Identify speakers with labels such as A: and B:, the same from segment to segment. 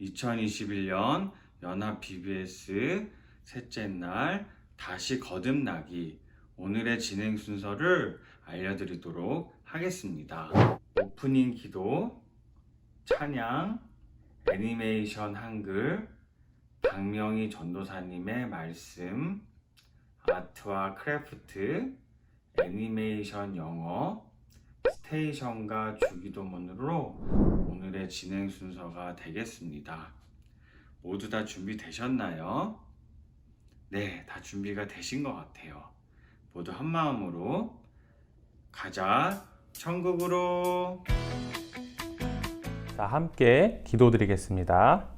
A: 2021년 연합 BBS 셋째 날 다시 거듭나기 오늘의 진행 순서를 알려드리도록 하겠습니다. 오프닝 기도, 찬양, 애니메이션 한글, 박명희 전도사님의 말씀, 아트와 크래프트, 애니메이션 영어, 스테이션과 주기도문으로 오늘의 진행 순서가 되겠습니다. 모두 다 준비되셨나요? 네, 다 준비가 되신 것 같아요. 모두 한 마음으로 가자 천국으로.
B: 자, 함께 기도드리겠습니다.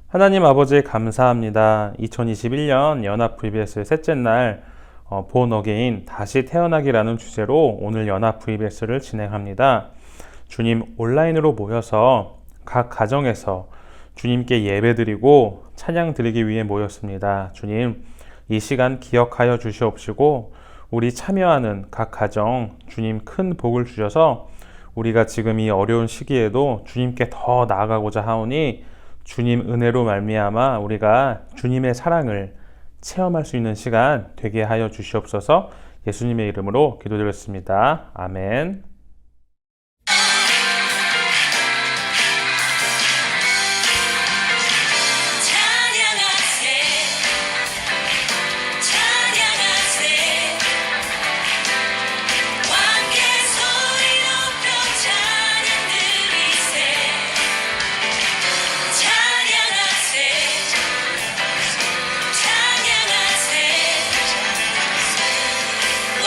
B: 하나님 아버지 감사합니다. 2021년 연합 VBS 셋째 날 본 어게인 다시 태어나기라는 주제로 오늘 연합 VBS를 진행합니다. 주님, 온라인으로 모여서 각 가정에서 주님께 예배드리고 찬양 드리기 위해 모였습니다. 주님, 이 시간 기억하여 주시옵시고 우리 참여하는 각 가정 주님 큰 복을 주셔서 우리가 지금 이 어려운 시기에도 주님께 더 나아가고자 하오니 주님 은혜로 말미암아 우리가 주님의 사랑을 체험할 수 있는 시간 되게 하여 주시옵소서. 예수님의 이름으로 기도드렸습니다. 아멘.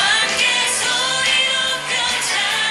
C: 왕께 소리 높여 찬양하세.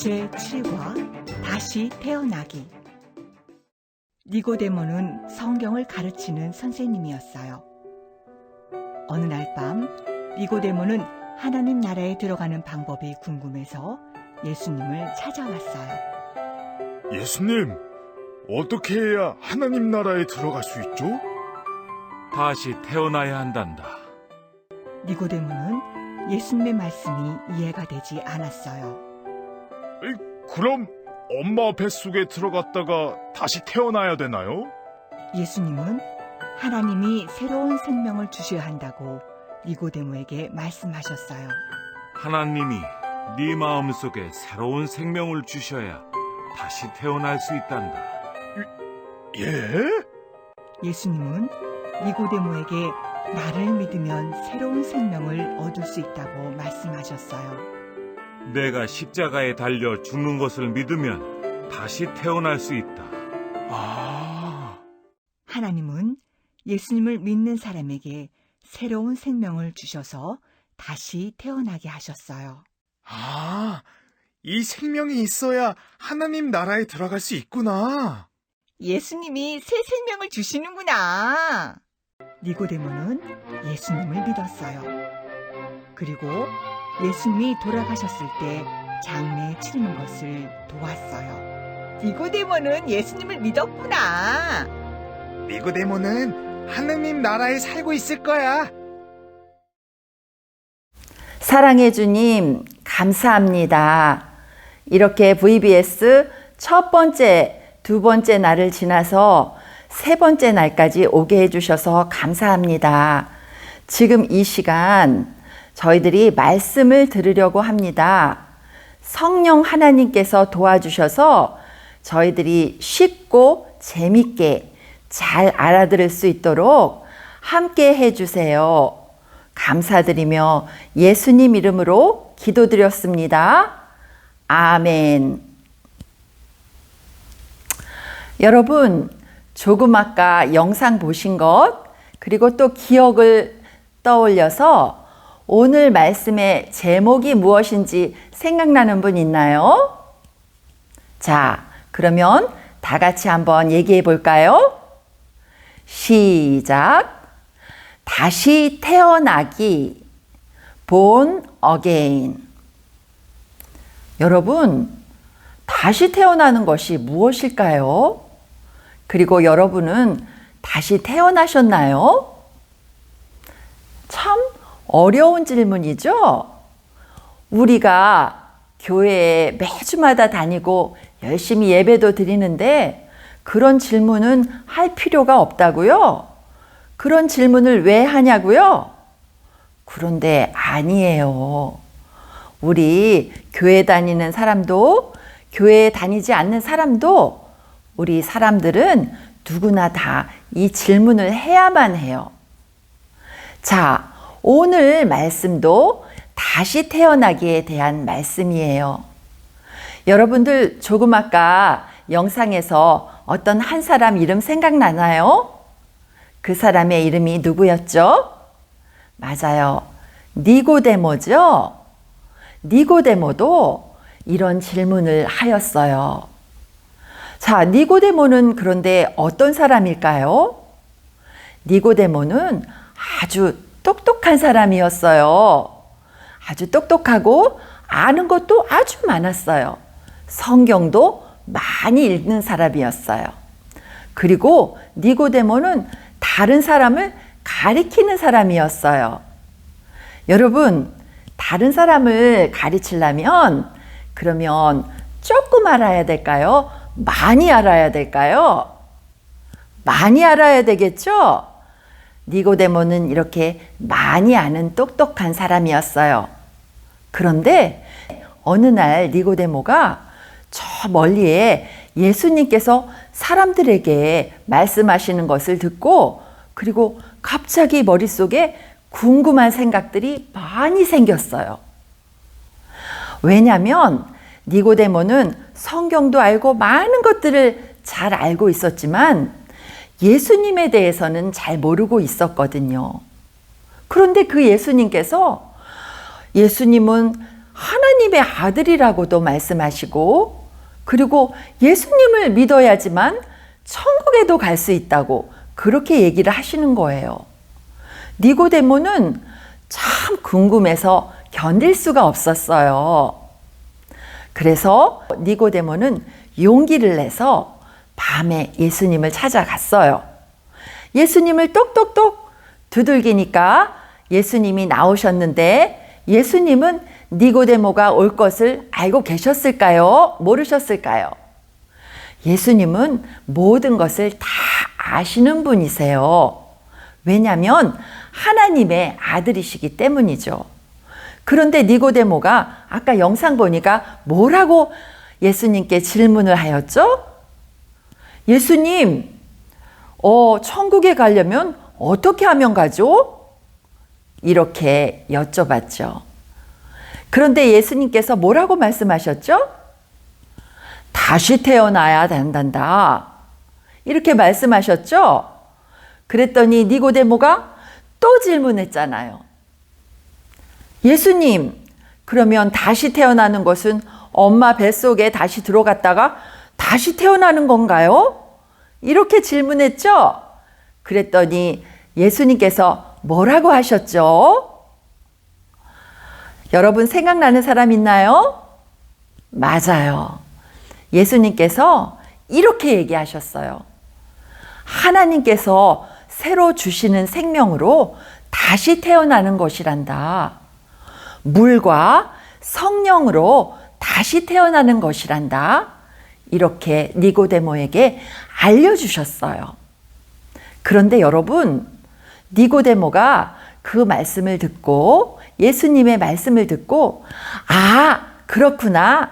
C: 제7과 다시 태어나기. 니고데모는 성경을 가르치는 선생님이었어요. 어느 날 밤 니고데모는 하나님 나라에 들어가는 방법이 궁금해서 예수님을 찾아왔어요.
D: 예수님, 어떻게 해야 하나님 나라에 들어갈 수 있죠?
E: 다시 태어나야 한단다.
C: 니고데모는 예수님의 말씀이 이해가 되지 않았어요.
D: 그럼 엄마 뱃속에 들어갔다가 다시 태어나야 되나요?
C: 예수님은 하나님이 새로운 생명을 주셔야 한다고 니고데모에게 말씀하셨어요.
E: 하나님이 네 마음속에 새로운 생명을 주셔야 다시 태어날 수 있단다.
D: 예?
C: 예수님은 니고데모에게 나를 믿으면 새로운 생명을 얻을 수 있다고 말씀하셨어요.
E: 내가 십자가에 달려 죽는 것을 믿으면 다시 태어날 수 있다.
D: 아,
C: 하나님은 예수님을 믿는 사람에게 새로운 생명을 주셔서 다시 태어나게 하셨어요.
D: 이 생명이 있어야 하나님 나라에 들어갈 수 있구나.
C: 예수님이 새 생명을 주시는구나. 니고데모는 예수님을 믿었어요. 그리고 예수님이 돌아가셨을 때 장례에 치르는 것을 도왔어요. 니고데모는 예수님을 믿었구나.
D: 니고데모는 하나님 나라에 살고 있을 거야.
F: 사랑해 주님, 감사합니다. 이렇게 VBS 첫 번째, 두 번째 날을 지나서 세 번째 날까지 오게 해주셔서 감사합니다. 지금 이 시간 저희들이 말씀을 들으려고 합니다. 성령 하나님께서 도와주셔서 저희들이 쉽고 재밌게 잘 알아들을 수 있도록 함께 해주세요. 감사드리며 예수님 이름으로 기도드렸습니다. 아멘. 여러분, 조금 아까 영상 보신 것, 그리고 또 기억을 떠올려서 오늘 말씀의 제목이 무엇인지 생각나는 분 있나요? 자, 그러면 다 같이 한번 얘기해 볼까요? 시작. 다시 태어나기. born again. 여러분, 다시 태어나는 것이 무엇일까요? 그리고 여러분은 다시 태어나셨나요? 참 어려운 질문이죠? 우리가 교회에 매주마다 다니고 열심히 예배도 드리는데 그런 질문은 할 필요가 없다고요? 그런 질문을 왜 하냐고요? 그런데 아니에요. 우리 교회 다니는 사람도 교회에 다니지 않는 사람도 우리 사람들은 누구나 다 이 질문을 해야만 해요. 자, 오늘 말씀도 다시 태어나기에 대한 말씀이에요. 여러분들 조금 아까 영상에서 어떤 한 사람 이름 생각나나요? 그 사람의 이름이 누구였죠? 맞아요. 니고데모죠? 니고데모도 이런 질문을 하였어요. 자, 니고데모는 그런데 어떤 사람일까요? 니고데모는 아주 똑똑한 사람이었어요. 아주 똑똑하고 아는 것도 아주 많았어요. 성경도 많이 읽는 사람이었어요. 그리고 니고데모는 다른 사람을 가리키는 사람이었어요. 여러분, 다른 사람을 가르치려면 그러면 조금 알아야 될까요? 많이 알아야 될까요? 많이 알아야 되겠죠? 니고데모는 이렇게 많이 아는 똑똑한 사람이었어요. 그런데 어느 날 니고데모가 저 멀리에 예수님께서 사람들에게 말씀하시는 것을 듣고 그리고 갑자기 머릿속에 궁금한 생각들이 많이 생겼어요. 왜냐하면 니고데모는 성경도 알고 많은 것들을 잘 알고 있었지만 예수님에 대해서는 잘 모르고 있었거든요. 그런데 그 예수님께서 예수님은 하나님의 아들이라고도 말씀하시고, 그리고 예수님을 믿어야지만 천국에도 갈 수 있다고 그렇게 얘기를 하시는 거예요. 니고데모는 참 궁금해서 견딜 수가 없었어요. 그래서 니고데모는 용기를 내서 밤에 예수님을 찾아갔어요. 예수님을 똑똑똑 두들기니까 예수님이 나오셨는데, 예수님은 니고데모가 올 것을 알고 계셨을까요? 모르셨을까요? 예수님은 모든 것을 다 아시는 분이세요. 왜냐하면 하나님의 아들이시기 때문이죠. 그런데 니고데모가 아까 영상 보니까 뭐라고 예수님께 질문을 하였죠? 예수님, 천국에 가려면 어떻게 하면 가죠? 이렇게 여쭤봤죠. 그런데 예수님께서 뭐라고 말씀하셨죠? 다시 태어나야 된단다. 이렇게 말씀하셨죠? 그랬더니 니고데모가 또 질문했잖아요. 예수님, 그러면 다시 태어나는 것은 엄마 뱃속에 다시 들어갔다가 다시 태어나는 건가요? 이렇게 질문했죠? 그랬더니 예수님께서 뭐라고 하셨죠? 여러분 생각나는 사람 있나요? 맞아요. 예수님께서 이렇게 얘기하셨어요. 하나님께서 새로 주시는 생명으로 다시 태어나는 것이란다. 물과 성령으로 다시 태어나는 것이란다. 이렇게 니고데모에게 알려주셨어요. 그런데 여러분, 니고데모가 그 말씀을 듣고, 예수님의 말씀을 듣고, 아, 그렇구나.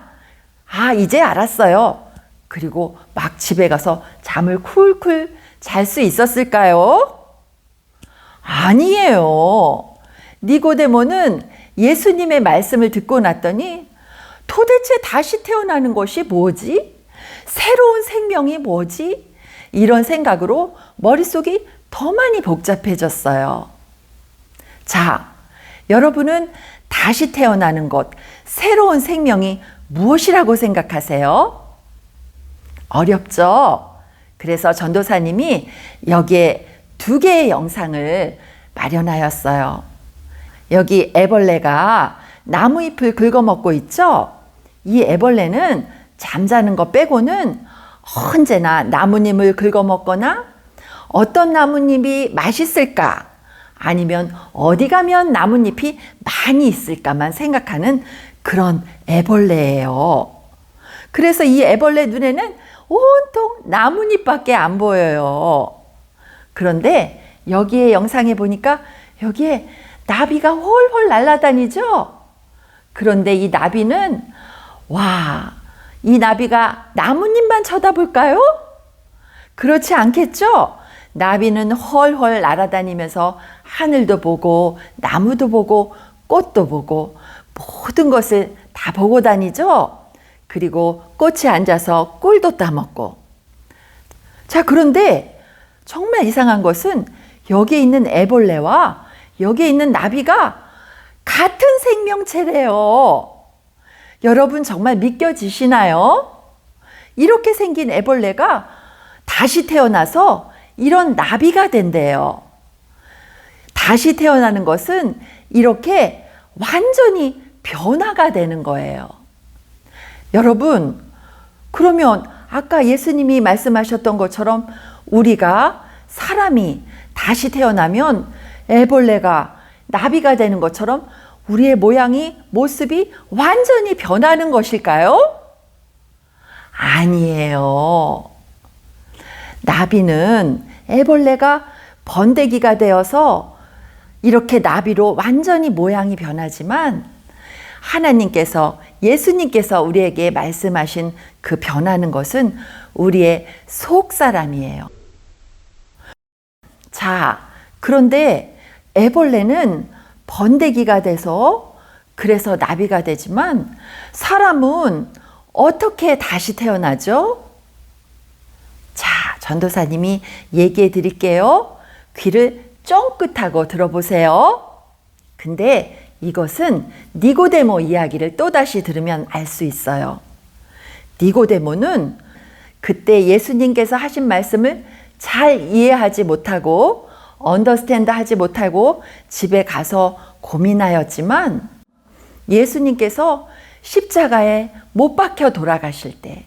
F: 아, 이제 알았어요. 그리고 막 집에 가서 잠을 쿨쿨 잘 수 있었을까요? 아니에요. 니고데모는 예수님의 말씀을 듣고 났더니 도대체 다시 태어나는 것이 뭐지? 새로운 생명이 뭐지? 이런 생각으로 머릿속이 더 많이 복잡해졌어요. 자, 여러분은 다시 태어나는 것, 새로운 생명이 무엇이라고 생각하세요? 어렵죠? 그래서 전도사님이 여기에 2개의 영상을 마련하였어요. 여기 애벌레가 나무잎을 긁어먹고 있죠? 이 애벌레는 잠자는 것 빼고는 언제나 나뭇잎을 긁어먹거나, 어떤 나뭇잎이 맛있을까, 아니면 어디 가면 나뭇잎이 많이 있을까만 생각하는 그런 애벌레예요. 그래서 이 애벌레 눈에는 온통 나뭇잎밖에 안 보여요. 그런데 여기에 영상에 보니까 여기에 나비가 홀홀 날아다니죠? 그런데 이 나비는, 와, 이 나비가 나뭇잎만 쳐다볼까요? 그렇지 않겠죠? 나비는 헐헐 날아다니면서 하늘도 보고 나무도 보고 꽃도 보고 모든 것을 다 보고 다니죠? 그리고 꽃에 앉아서 꿀도 따먹고. 자, 그런데 정말 이상한 것은 여기에 있는 애벌레와 여기에 있는 나비가 같은 생명체래요. 여러분 정말 믿겨지시나요? 이렇게 생긴 애벌레가 다시 태어나서 이런 나비가 된대요. 다시 태어나는 것은 이렇게 완전히 변화가 되는 거예요. 여러분, 그러면 아까 예수님이 말씀하셨던 것처럼 우리가 사람이 다시 태어나면 애벌레가 나비가 되는 것처럼 우리의 모양이, 모습이 완전히 변하는 것일까요? 아니에요. 나비는 애벌레가 번데기가 되어서 이렇게 나비로 완전히 모양이 변하지만, 하나님께서, 예수님께서 우리에게 말씀하신 그 변하는 것은 우리의 속사람이에요. 자, 그런데 애벌레는 번데기가 돼서 그래서 나비가 되지만, 사람은 어떻게 다시 태어나죠? 자, 전도사님이 얘기해 드릴게요. 귀를 쫑긋하고 들어보세요. 근데 이것은 니고데모 이야기를 또다시 들으면 알 수 있어요. 니고데모는 그때 예수님께서 하신 말씀을 잘 이해하지 못하고 언더스탠드 하지 못하고 집에 가서 고민하였지만 예수님께서 십자가에 못 박혀 돌아가실 때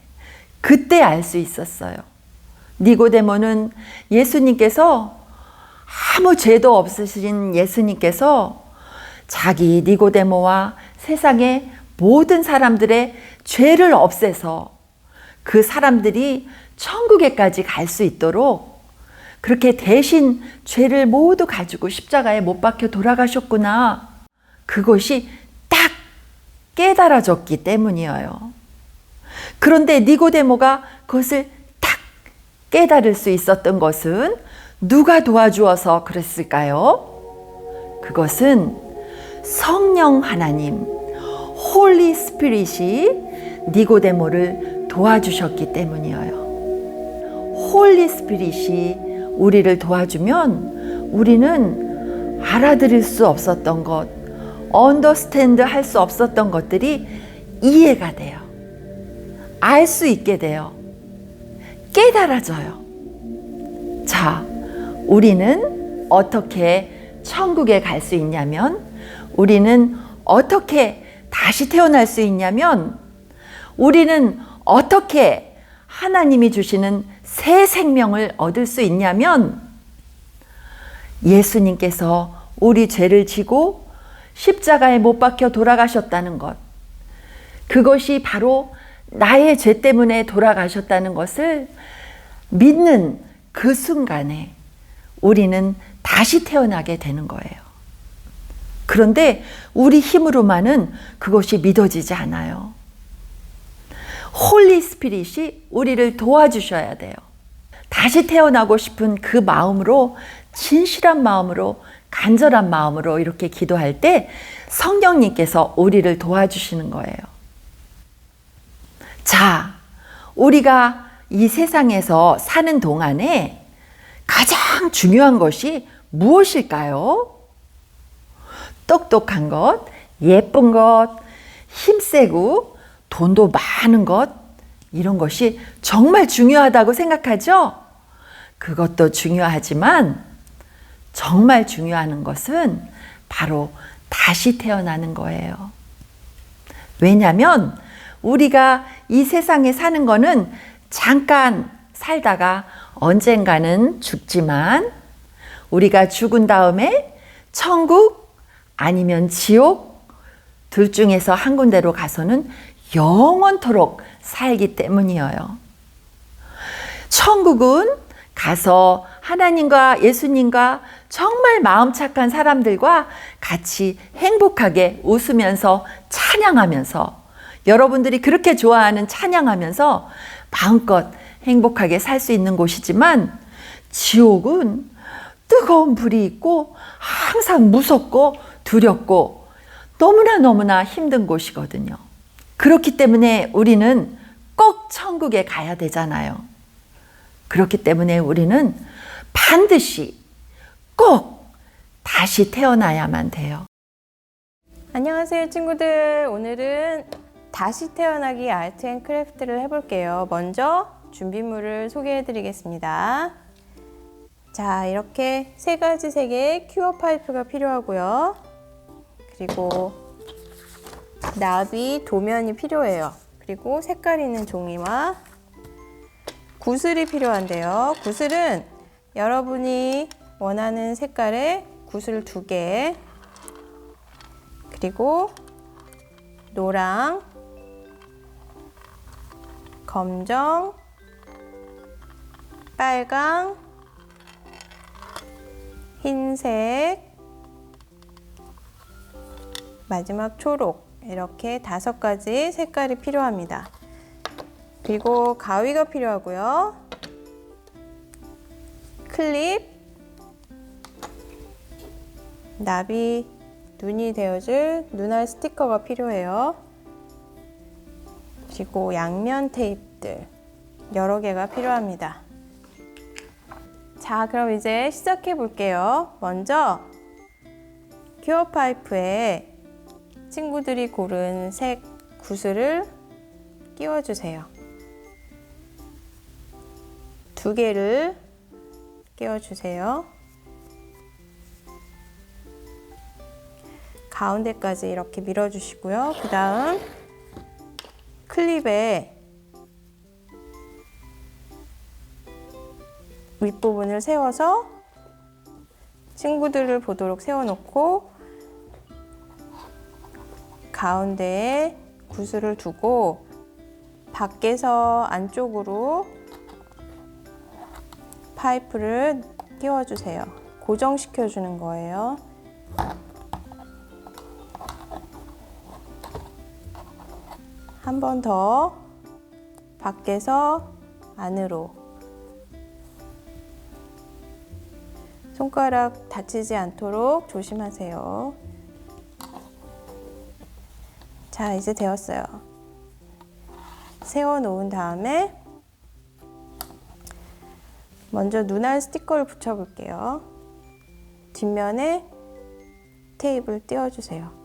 F: 그때 알 수 있었어요. 니고데모는 예수님께서 아무 죄도 없으신 예수님께서 자기 니고데모와 세상의 모든 사람들의 죄를 없애서 그 사람들이 천국에까지 갈 수 있도록 그렇게 대신 죄를 모두 가지고 십자가에 못 박혀 돌아가셨구나. 그것이 딱 깨달아졌기 때문이에요. 그런데 니고데모가 그것을 딱 깨달을 수 있었던 것은 누가 도와주어서 그랬을까요? 그것은 성령 하나님, 홀리 스피릿이 니고데모를 도와주셨기 때문이에요. 홀리 스피릿이 우리를 도와주면 우리는 알아들을 수 없었던 것, 언더스탠드 할 수 없었던 것들이 이해가 돼요. 알 수 있게 돼요. 깨달아져요. 자, 우리는 어떻게 천국에 갈 수 있냐면, 우리는 어떻게 다시 태어날 수 있냐면, 우리는 어떻게 하나님이 주시는 새 생명을 얻을 수 있냐면, 예수님께서 우리 죄를 지고 십자가에 못 박혀 돌아가셨다는 것, 그것이 바로 나의 죄 때문에 돌아가셨다는 것을 믿는 그 순간에 우리는 다시 태어나게 되는 거예요. 그런데 우리 힘으로만은 그것이 믿어지지 않아요. 홀리 스피릿이 우리를 도와주셔야 돼요. 다시 태어나고 싶은 그 마음으로, 진실한 마음으로, 간절한 마음으로 이렇게 기도할 때 성령님께서 우리를 도와주시는 거예요. 자, 우리가 이 세상에서 사는 동안에 가장 중요한 것이 무엇일까요? 똑똑한 것, 예쁜 것, 힘세고 돈도 많은 것, 이런 것이 정말 중요하다고 생각하죠? 그것도 중요하지만 정말 중요한 것은 바로 다시 태어나는 거예요. 왜냐하면 우리가 이 세상에 사는 거는 잠깐 살다가 언젠가는 죽지만, 우리가 죽은 다음에 천국 아니면 지옥 둘 중에서 한 군데로 가서는 영원토록 살기 때문이에요. 천국은 가서 하나님과 예수님과 정말 마음 착한 사람들과 같이 행복하게 웃으면서 찬양하면서, 여러분들이 그렇게 좋아하는 찬양하면서 마음껏 행복하게 살 수 있는 곳이지만, 지옥은 뜨거운 불이 있고 항상 무섭고 두렵고 너무나 힘든 곳이거든요. 그렇기 때문에 우리는 꼭 천국에 가야 되잖아요. 그렇기 때문에 우리는 반드시 꼭 다시 태어나야만 돼요.
G: 안녕하세요 친구들. 오늘은 다시 태어나기 아트 앤 크래프트를 해볼게요. 먼저 준비물을 소개해 드리겠습니다. 자, 이렇게 세 가지 색의 큐어 파이프가 필요하고요. 그리고 나비 도면이 필요해요. 그리고 색깔 있는 종이와 구슬이 필요한데요. 구슬은 여러분이 원하는 색깔의 구슬 2개, 그리고 노랑, 검정, 빨강, 흰색, 마지막 초록, 이렇게 5가지 색깔이 필요합니다. 그리고 가위가 필요하고요. 클립, 나비 눈이 되어줄 눈알 스티커가 필요해요. 그리고 양면 테이프들 여러 개가 필요합니다. 자, 그럼 이제 시작해 볼게요. 먼저 큐어 파이프에 친구들이 고른 색 구슬을 끼워주세요. 2개를 끼워주세요. 가운데까지 이렇게 밀어주시고요. 그 다음 클립에 윗부분을 세워서 친구들을 보도록 세워놓고 가운데에 구슬을 두고 밖에서 안쪽으로 파이프를 끼워주세요. 고정시켜 주는 거예요. 한 번 더 밖에서 안으로. 손가락 다치지 않도록 조심하세요. 자, 이제 되었어요. 세워 놓은 다음에 먼저 눈알 스티커를 붙여 볼게요. 뒷면에 테이프를 띄워주세요.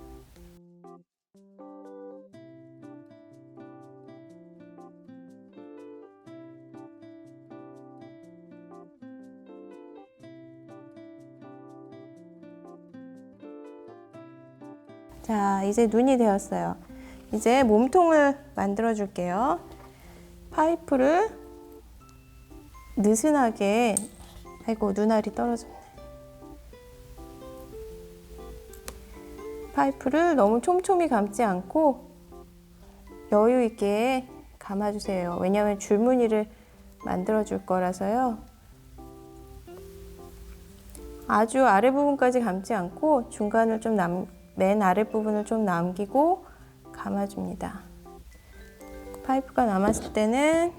G: 자, 이제 눈이 되었어요. 이제 몸통을 만들어 줄게요. 파이프를 느슨하게, 아이고, 눈알이 떨어졌네. 파이프를 너무 촘촘히 감지 않고 여유 있게 감아주세요. 왜냐하면 줄무늬를 만들어 줄 거라서요. 아주 아래 부분까지 감지 않고 중간을 좀 맨 아래 부분을 좀 남기고 감아줍니다. 파이프가 남았을 때는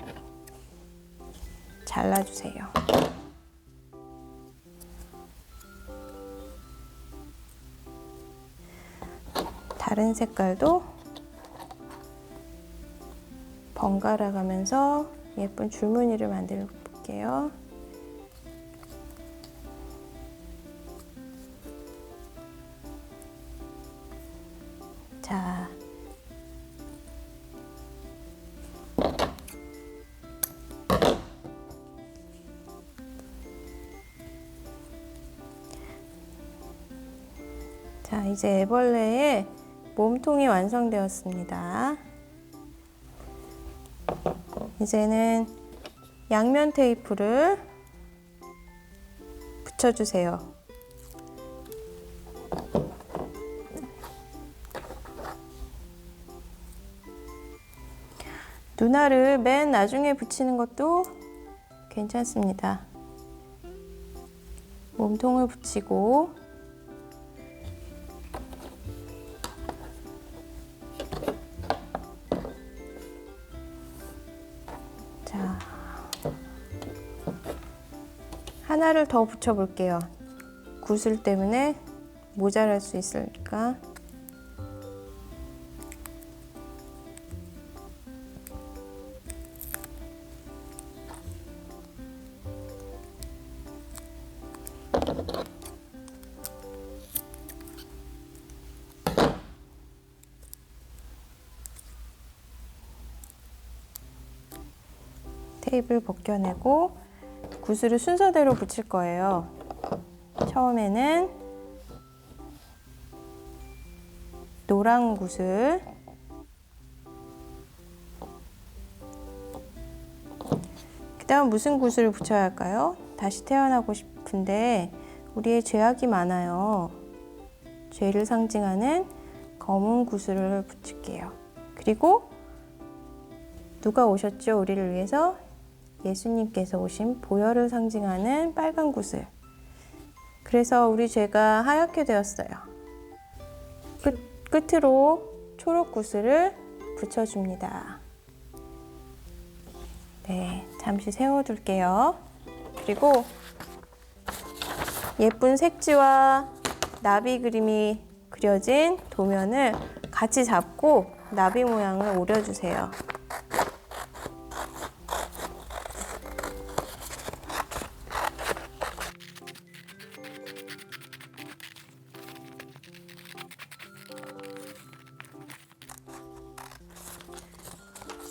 G: 잘라주세요. 다른 색깔도 번갈아 가면서 예쁜 줄무늬를 만들어 볼게요. 자, 이제 애벌레의 몸통이 완성되었습니다. 이제는 양면 테이프를 붙여주세요. 눈알을 맨 나중에 붙이는 것도 괜찮습니다. 몸통을 붙이고 자, 하나를 더 붙여 볼게요. 구슬 때문에 모자랄 수 있으니까. 테이프를 벗겨내고 구슬을 순서대로 붙일 거예요. 처음에는 노란 구슬, 그 다음 무슨 구슬을 붙여야 할까요? 다시 태어나고 싶은데 우리의 죄악이 많아요. 죄를 상징하는 검은 구슬을 붙일게요. 그리고 누가 오셨죠? 우리를 위해서 예수님께서 오신 보혈을 상징하는 빨간 구슬. 그래서 우리 죄가 하얗게 되었어요. 끝으로 초록 구슬을 붙여줍니다. 네, 잠시 세워둘게요. 그리고 예쁜 색지와 나비 그림이 그려진 도면을 같이 잡고 나비 모양을 오려주세요.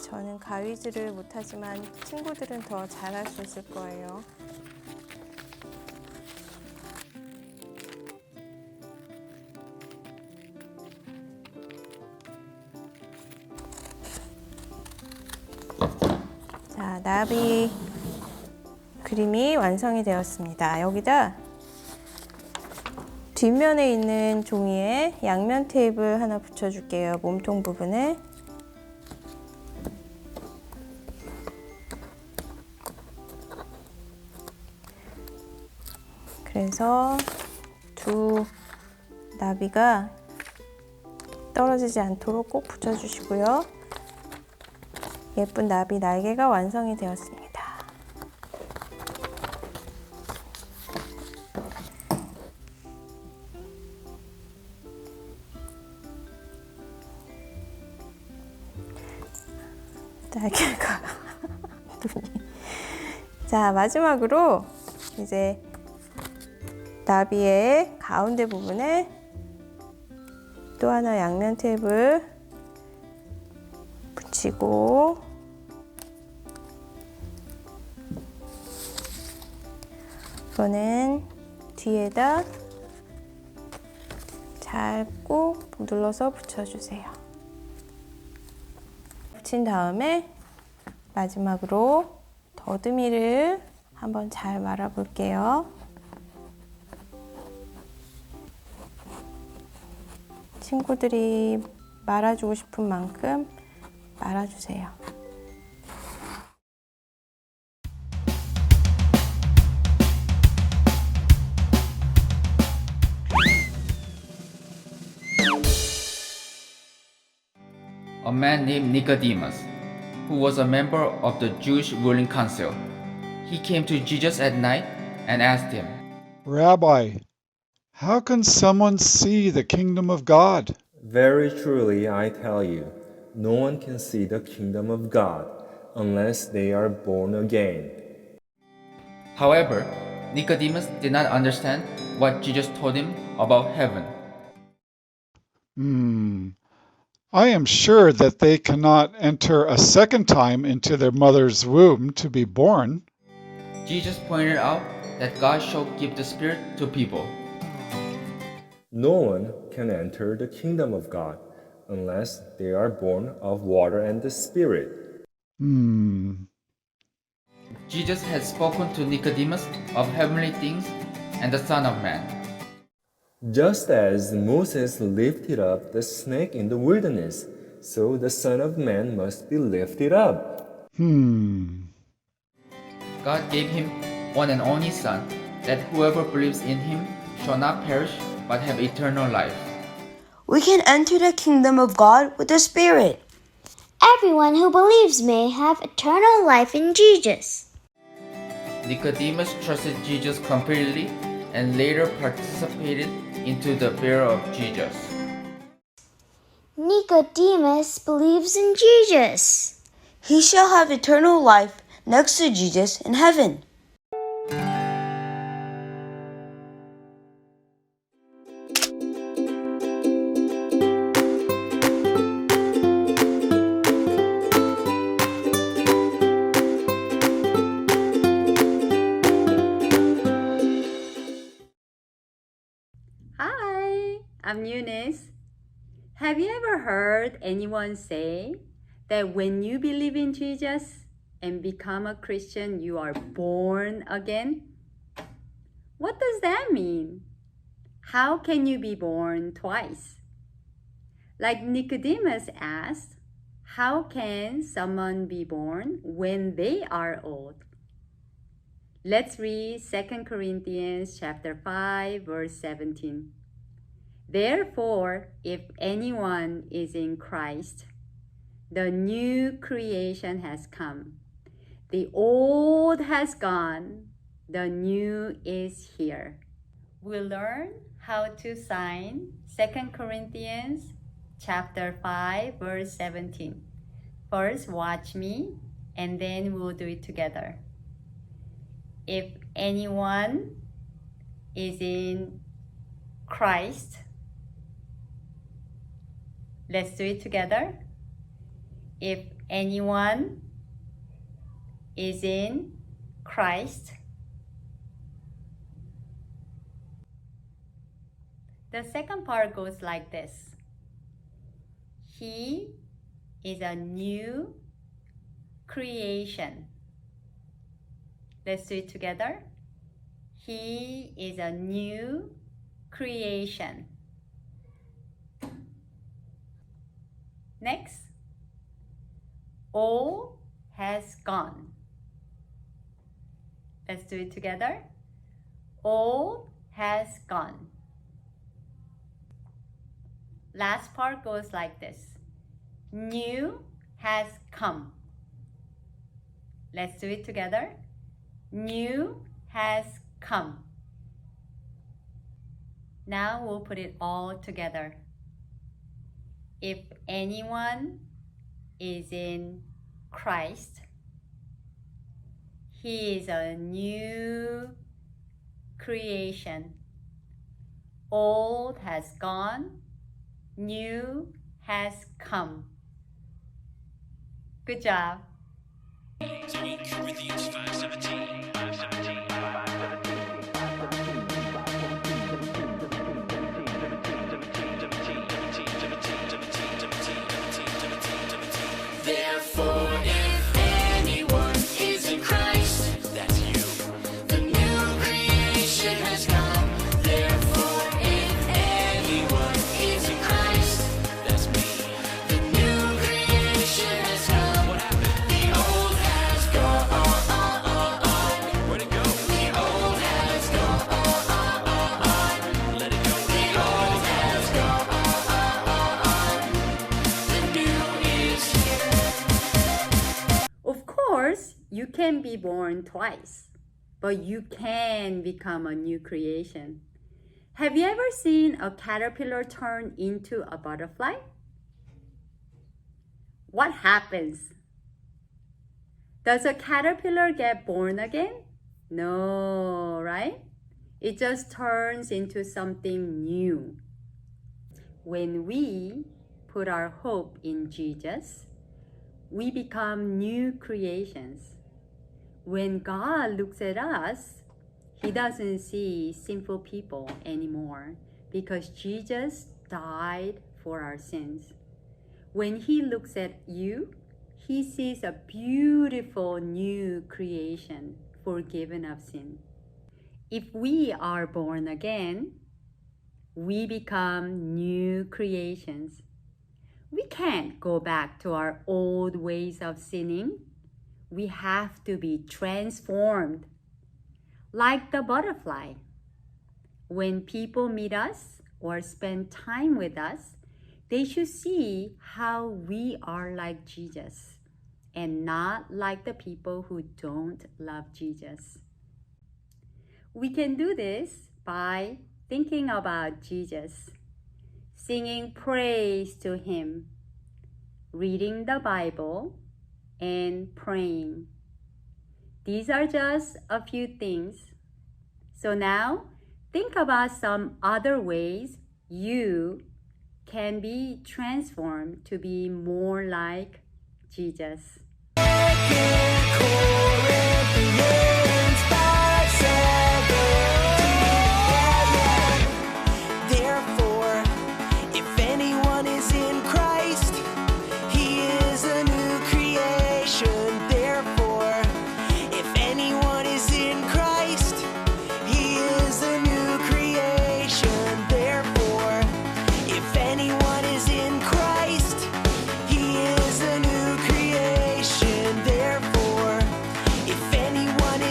G: 저는 가위질을 못하지만 친구들은 더 잘할 수 있을 거예요. 자, 나비 그림이 완성이 되었습니다. 여기다 뒷면에 있는 종이에 양면 테이프를 하나 붙여줄게요. 몸통 부분에. 그래서 두 나비가 떨어지지 않도록 꼭 붙여주시고요. 예쁜 나비 날개가 완성이 되었습니다. 날개가 눈이. 자, 마지막으로 이제 나비의 가운데 부분에 또 하나 양면 테이프를 붙이고 이거는 뒤에다 잘 꾹 눌러서 붙여주세요. 붙인 다음에 마지막으로 더듬이를 한번 잘 말아 볼게요. 친구들이 말아주고 싶은 만큼 말아주세요.
H: A man named Nicodemus, who was a member of the Jewish ruling council. He came to Jesus at night and asked him,
I: Rabbi, how can someone see the kingdom of God?
J: Very truly, I tell you, no one can see the kingdom of God unless they are born again.
H: However, Nicodemus did not understand what Jesus told him about heaven.
I: I am sure that they cannot enter a second time into their mother's womb to be born.
H: Jesus pointed out that God shall give the Spirit to people.
J: No one can enter the kingdom of God unless they are born of water and the Spirit.
H: Jesus had spoken to Nicodemus of heavenly things and the Son of Man.
J: Just as Moses lifted up the snake in the wilderness, so the Son of Man must be lifted up.
H: God gave him one and only Son, that whoever believes in him shall not perish but have eternal life.
K: We can enter the kingdom of God with the Spirit.
L: Everyone who believes may have eternal life in Jesus.
H: Nicodemus trusted Jesus completely and later participated into the burial of Jesus.
L: Nicodemus believes in Jesus.
K: He shall have eternal life next to Jesus in heaven.
M: Hi, I'm Eunice. Have you ever heard anyone say that when you believe in Jesus and become a Christian, you are born again? What does that mean? How can you be born twice? Like Nicodemus asked, how can someone be born when they are old? Let's read 2 Corinthians chapter 5, verse 17. Therefore, if anyone is in Christ, the new creation has come. The old has gone, the new is here. We'll learn how to sign 2 Corinthians chapter 5, verse 17. First, watch me, and then we'll do it together. If anyone is in Christ, let's do it together. if anyone is in Christ. The second part goes like this. He is a new creation. Let's do it together. He is a new creation. Next, all has gone. Let's do it together. All has gone. Last part goes like this. New has come. Let's do it together. New has come. Now we'll put it all together. If anyone is in Christ, he is a new creation. Old has gone, new has come. Good job.
N: 2 Corinthians 5:17. Therefore, if anyone is in Christ, that's you. The new creation has come. Therefore, if anyone is in Christ, that's me. The new creation has come. What happened? The old has gone. Where'd it go? The old has gone. Let it go. The old has gone. The new is here.
M: Of course, you can be born twice, but you can become a new creation. Have you ever seen a caterpillar turn into a butterfly? What happens? Does a caterpillar get born again? No, right? It just turns into something new. When we put our hope in Jesus, we become new creations. When God looks at us, He doesn't see sinful people anymore because Jesus died for our sins. When He looks at you, He sees a beautiful new creation, forgiven of sin. If we are born again, we become new creations. We can't go back to our old ways of sinning. We have to be transformed. Like the butterfly. When people meet us or spend time with us, they should see how we are like Jesus and not like the people who don't love Jesus. We can do this by thinking about Jesus, singing praise to Him, reading the Bible, and praying. These are just a few things. So now, think about some other ways you can be transformed to be more like Jesus.
N: Therefore, if anyone is in Christ, he is a new creation. Therefore, if anyone is in Christ, he is a new creation. Therefore, if anyone is in Christ, he is a new creation. Therefore, if anyone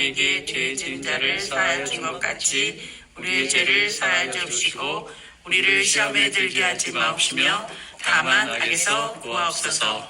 O: 우리에게 죄 지은 자를 사하여 준 것 같이 우리의 죄를 사하여 주시고 우리를 시험에 들게 하지 마옵시며 다만 악에서 구하옵소서.